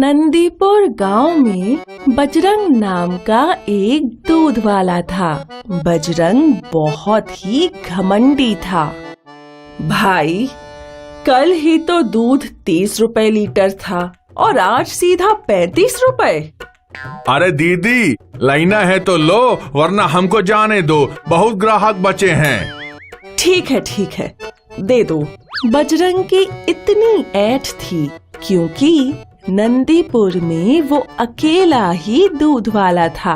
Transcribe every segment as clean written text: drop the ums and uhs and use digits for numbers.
नंदीपुर गांव में बजरंग नाम का एक दूध वाला था। बजरंग बहुत ही घमंडी था। भाई, कल ही तो दूध 30 रुपए लीटर था और आज सीधा 35 रुपए। अरे दीदी, लाइना है तो लो, वरना हमको जाने दो, बहुत ग्राहक बचे हैं। ठीक है, दे दो। बजरंग की इतनी ऐठ थी क्योंकि नंदीपुर में वो अकेला ही दूध वाला था।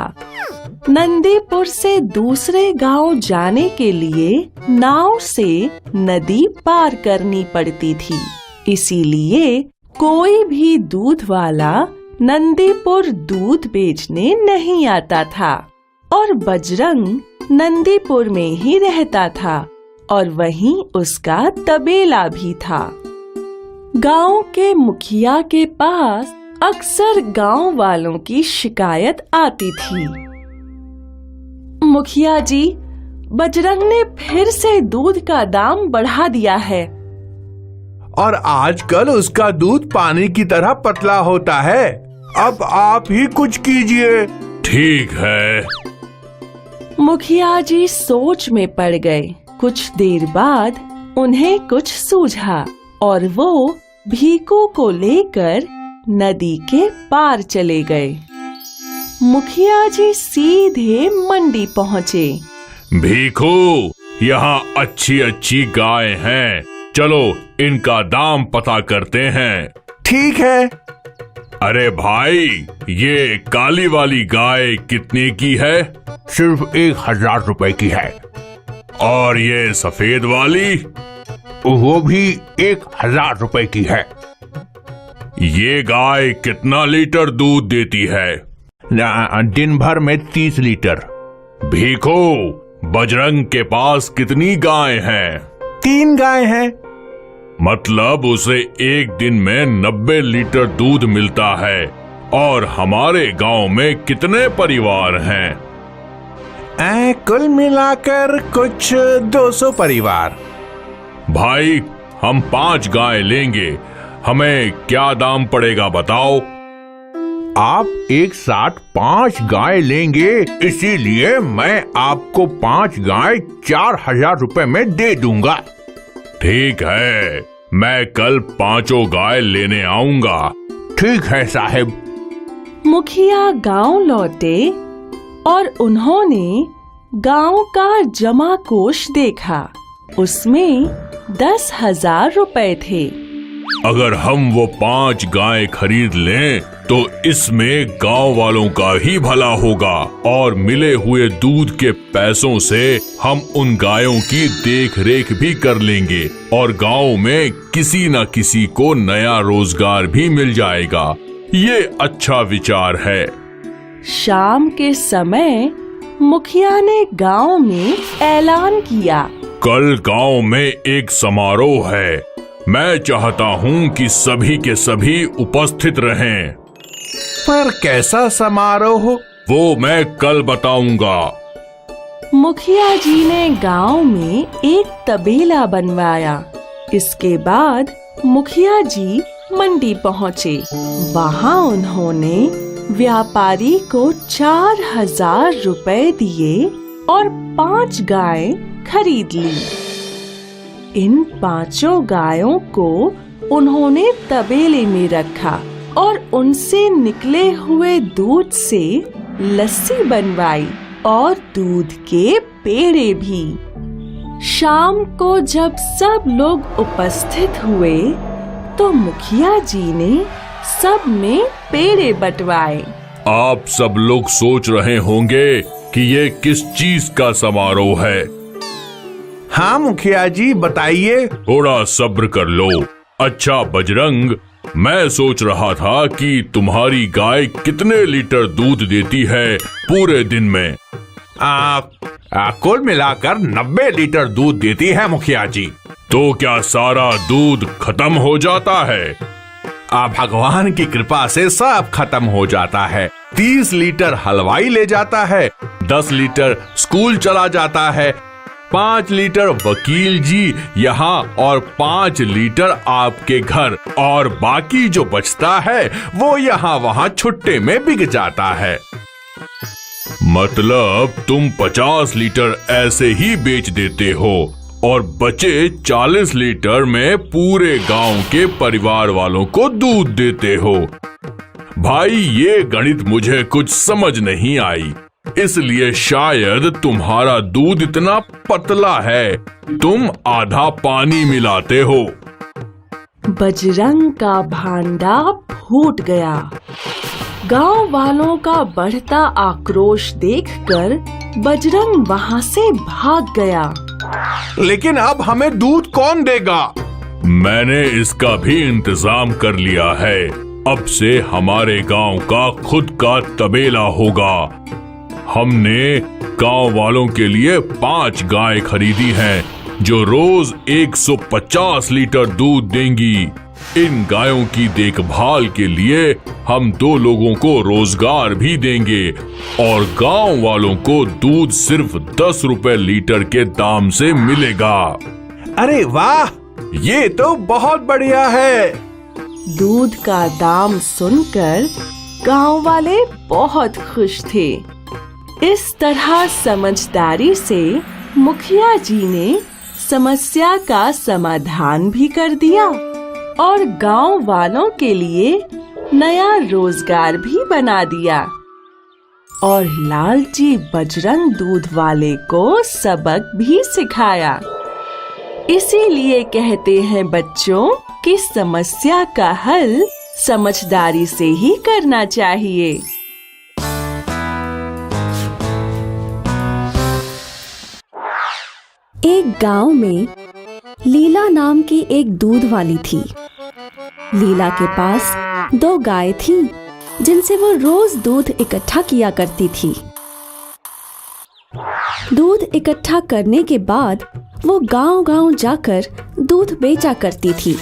नंदीपुर से दूसरे गांव जाने के लिए नाव से नदी पार करनी पड़ती थी, इसीलिए कोई भी दूध वाला नंदीपुर दूध बेचने नहीं आता था। और बजरंग नंदीपुर में ही रहता था और वहीं उसका तबेला भी था। गांव के मुखिया के पास अक्सर गांव वालों की शिकायत आती थी। मुखिया जी, बजरंग ने फिर से दूध का दाम बढ़ा दिया है। और आजकल उसका दूध पानी की तरह पतला होता है। अब आप ही कुछ कीजिए। ठीक है। मुखिया जी सोच में पड़ गए। कुछ देर बाद उन्हें कुछ सूझा और वो भीखू को लेकर नदी के पार चले गए। मुखिया जी सीधे मंडी पहुँचे। भीखू, यहाँ अच्छी अच्छी गाय हैं, चलो इनका दाम पता करते हैं। ठीक है। अरे भाई, ये काली वाली गाय कितने की है? सिर्फ 1000 रुपए की है। और ये सफेद वाली? वो भी 1000 रुपए की है। ये गाय कितना लीटर दूध देती है? दिन भर में 30 लीटर। भीखू, बजरंग के पास कितनी गाय हैं? 3 गाय हैं। मतलब उसे एक दिन में 90 लीटर दूध मिलता है। और हमारे गांव में कितने परिवार हैं? कुल मिलाकर कुछ 200 परिवार। भाई, हम 5 गाय लेंगे, हमें क्या दाम पड़ेगा बताओ? आप एक साथ 5 गाय लेंगे, इसीलिए मैं आपको 5 गाय 4000 रुपए में दे दूंगा। ठीक है, मैं कल 5 गाय लेने आऊंगा। ठीक है साहब। मुखिया गांव लौटे और उन्होंने गांव का जमा कोष देखा। उसमें 10,000 रुपए थे। अगर हम वो 5 गाय खरीद लें तो इसमें गांव वालों का ही भला होगा और मिले हुए दूध के पैसों से हम उन गायों की देख रेख भी कर लेंगे और गांव में किसी न किसी को नया रोजगार भी मिल जाएगा। ये अच्छा विचार है। शाम के समय मुखिया ने गांव में ऐलान किया, कल गांव में एक समारोह है। मैं चाहता हूं कि सभी के सभी उपस्थित रहें। पर कैसा समारोह? वो मैं कल बताऊंगा। मुखिया जी ने गांव में एक तबेला बनवाया। इसके बाद मुखिया जी मंडी पहुँचे। वहाँ उन्होंने व्यापारी को 4000 रुपए दिए और 5 गाय खरीद ली। इन 5 गायों को उन्होंने तबेले में रखा और उनसे निकले हुए दूध से लस्सी बनवाई और दूध के पेड़े भी। शाम को जब सब लोग उपस्थित हुए तो मुखिया जी ने सब में पेड़े बंटवाए। आप सब लोग सोच रहे होंगे कि ये किस चीज का समारोह है। हाँ मुखिया जी, बताइए। थोड़ा सब्र कर लो। अच्छा बजरंग, मैं सोच रहा था कि तुम्हारी गाय कितने लीटर दूध देती है पूरे दिन में? कुल मिलाकर 90 लीटर दूध देती है मुखिया जी। तो क्या सारा दूध खत्म हो जाता है? भगवान की कृपा से सब खत्म हो जाता है। 30 लीटर हलवाई ले जाता है, 10 लीटर स्कूल चला जाता है 5 लीटर वकील जी यहाँ और 5 लीटर आपके घर, और बाकी जो बचता है वो यहाँ वहाँ छुट्टे में बिक जाता है। मतलब तुम 50 लीटर ऐसे ही बेच देते हो और बचे 40 लीटर में पूरे गांव के परिवार वालों को दूध देते हो। भाई ये गणित मुझे कुछ समझ नहीं आई, इसलिए शायद तुम्हारा दूध इतना पतला है, तुम आधा पानी मिलाते हो। बजरंग का भांडा फूट गया। गांव वालों का बढ़ता आक्रोश देखकर बजरंग वहां से भाग गया। लेकिन अब हमें दूध कौन देगा? मैंने इसका भी इंतजाम कर लिया है। अब से हमारे गांव का खुद का तबेला होगा। हमने गांव वालों के लिए 5 गाय खरीदी हैं, जो रोज 150 लीटर दूध देंगी। इन गायों की देखभाल के लिए हम 2 लोगों को रोजगार भी देंगे और गांव वालों को दूध सिर्फ 10 रुपए लीटर के दाम से मिलेगा। अरे वाह, ये तो बहुत बढ़िया है। दूध का दाम सुनकर गांव वाले बहुत खुश थे। इस तरह समझदारी से मुखिया जी ने समस्या का समाधान भी कर दिया और गांव वालों के लिए नया रोजगार भी बना दिया। और लालची बजरंग दूध वाले को सबक भी सिखाया। इसीलिए कहते हैं बच्चों कि समस्या का हल समझदारी से ही करना चाहिए। एक गांव में लीला नाम की एक दूध वाली थी। लीला के पास 2 गाय थी, जिनसे वो रोज दूध इकट्ठा किया करती थी। दूध इकट्ठा करने के बाद वो गांव-गांव जाकर दूध बेचा करती थी।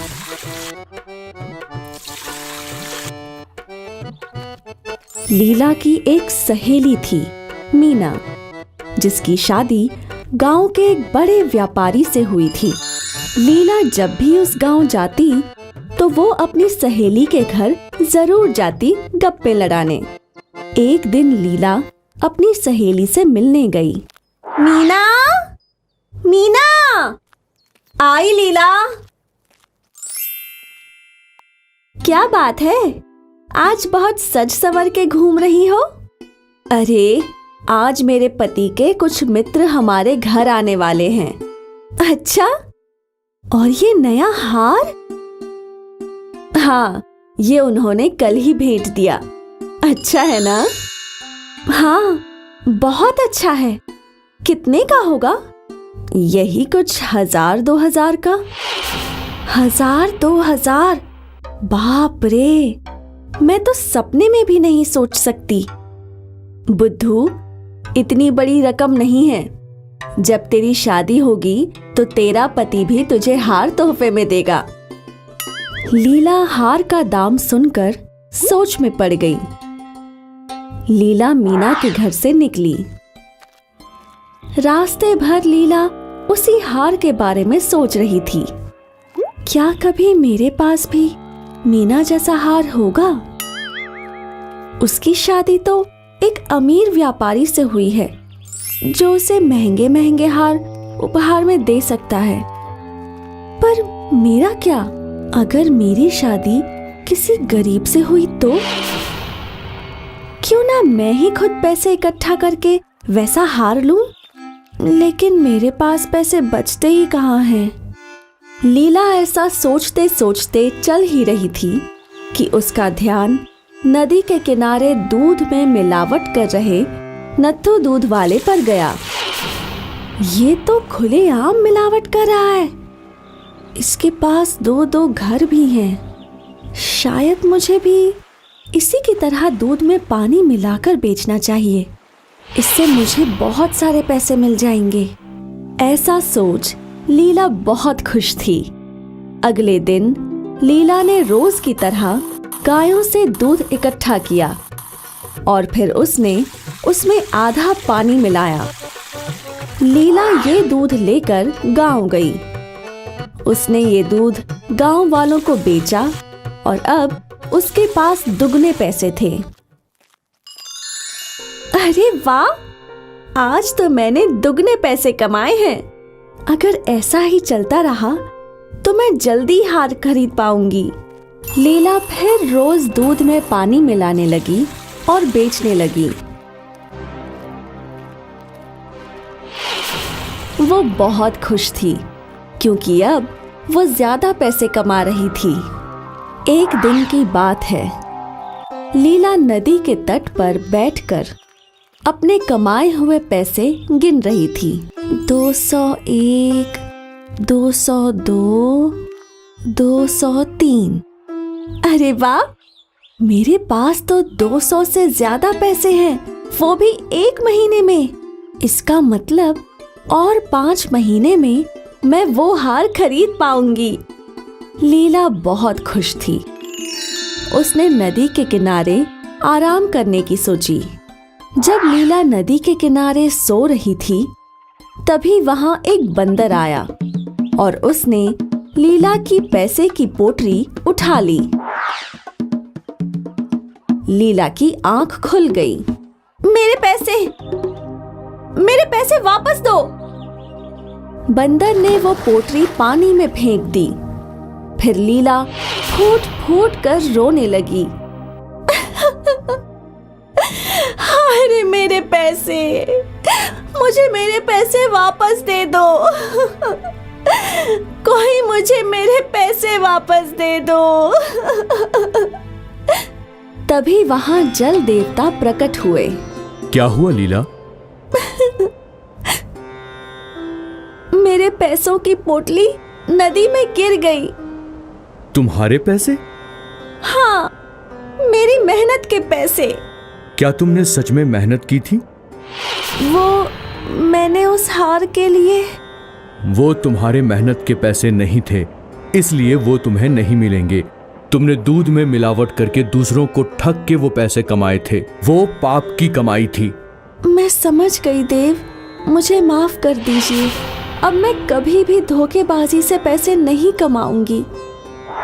लीला की एक सहेली थी, मीना, जिसकी शादी गांव के एक बड़े व्यापारी से हुई थी। लीला जब भी उस गांव जाती तो वो अपनी सहेली के घर जरूर जाती गप्पे लड़ाने। एक दिन लीला अपनी सहेली से मिलने गई। मीना, मीना, आई लीला। क्या बात है, आज बहुत सज सवर के घूम रही हो? अरे, आज मेरे पति के कुछ मित्र हमारे घर आने वाले हैं। अच्छा, और ये नया हार? हाँ, ये उन्होंने कल ही भेंट दिया। अच्छा है ना? हाँ, बहुत अच्छा है। कितने का होगा? यही कुछ 1000-2000 का। 1000-2000? बाप रे, मैं तो सपने में भी नहीं सोच सकती। बुद्धू, इतनी बड़ी रकम नहीं है। जब तेरी शादी होगी तो तेरा पति भी तुझे हार तोहफे में देगा। लीला हार का दाम सुनकर सोच में पड़ गई। लीला मीना के घर से निकली। रास्ते भर लीला उसी हार के बारे में सोच रही थी। क्या कभी मेरे पास भी मीना जैसा हार होगा? उसकी शादी तो एक अमीर व्यापारी से हुई है, जो उसे महंगे महंगे हार उपहार में दे सकता है। पर मेरा क्या? अगर मेरी शादी किसी गरीब से हुई तो? क्यों ना मैं ही खुद पैसे इकट्ठा करके वैसा हार लूं? लेकिन मेरे पास पैसे बचते ही कहाँ हैं? लीला ऐसा सोचते सोचते चल ही रही थी कि उसका ध्यान नदी के किनारे दूध में मिलावट कर रहे नत्थू दूध वाले पर गया। ये तो खुलेआम मिलावट कर रहा है। इसके पास 2-2 घर भी हैं। शायद मुझे भी इसी की तरह दूध में पानी मिलाकर बेचना चाहिए। इससे मुझे बहुत सारे पैसे मिल जाएंगे। ऐसा सोच लीला बहुत खुश थी। अगले दिन लीला ने रोज की तरह गायों से दूध इकट्ठा किया और फिर उसने उसमें आधा पानी मिलाया। लीला ये दूध लेकर गांव गई। उसने ये दूध गांव वालों को बेचा और अब उसके पास दुगने पैसे थे। अरे वाह, आज तो मैंने दुगने पैसे कमाए हैं। अगर ऐसा ही चलता रहा तो मैं जल्दी हार खरीद पाऊंगी। लीला फिर रोज दूध में पानी मिलाने लगी और बेचने लगी। वो बहुत खुश थी क्योंकि अब वो ज्यादा पैसे कमा रही थी। एक दिन की बात है, लीला नदी के तट पर बैठकर अपने कमाए हुए पैसे गिन रही थी। 201, 202, 203। अरे वाह, मेरे पास तो 200 से ज्यादा पैसे हैं, वो भी एक महीने में। इसका मतलब और 5 महीने में मैं वो हार खरीद पाऊंगी। लीला बहुत खुश थी। उसने नदी के किनारे आराम करने की सोची। जब लीला नदी के किनारे सो रही थी, तभी वहां एक बंदर आया और उसने लीला की पैसे की पोटली उठा ली। लीला की आंख खुल गई। मेरे पैसे वापस दो। बंदर ने वो पोटली पानी में फेंक दी। फिर लीला फूट फूट कर रोने लगी। अरे मेरे पैसे, मुझे मेरे पैसे वापस दे दो। कोई मुझे मेरे पैसे वापस दे दो। तभी वहां जल देवता प्रकट हुए। क्या हुआ लीला? मेरे पैसों की पोटली नदी में गिर गई। तुम्हारे पैसे? हाँ, मेरी मेहनत के पैसे। क्या तुमने सच में मेहनत की थी? मैंने उस हार के लिए। वो तुम्हारे मेहनत के पैसे नहीं थे, इसलिए वो तुम्हें नहीं मिलेंगे। तुमने दूध में मिलावट करके दूसरों को ठग के वो पैसे कमाए थे। वो पाप की कमाई थी। मैं समझ गई देव, मुझे माफ कर दीजिए। अब मैं कभी भी धोखेबाजी से पैसे नहीं कमाऊंगी।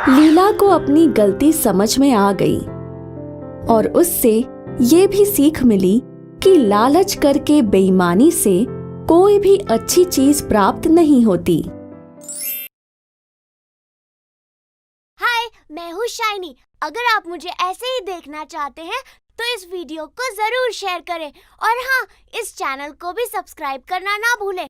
लीला को अपनी गलती समझ में आ गई और उससे ये भी सीख मिली कि लालच करके बेईमानी से कोई भी अच्छी चीज प्राप्त नहीं होती। हाय, मैं हूँ शाइनी। अगर आप मुझे ऐसे ही देखना चाहते हैं तो इस वीडियो को जरूर शेयर करें और हाँ, इस चैनल को भी सब्सक्राइब करना ना भूलें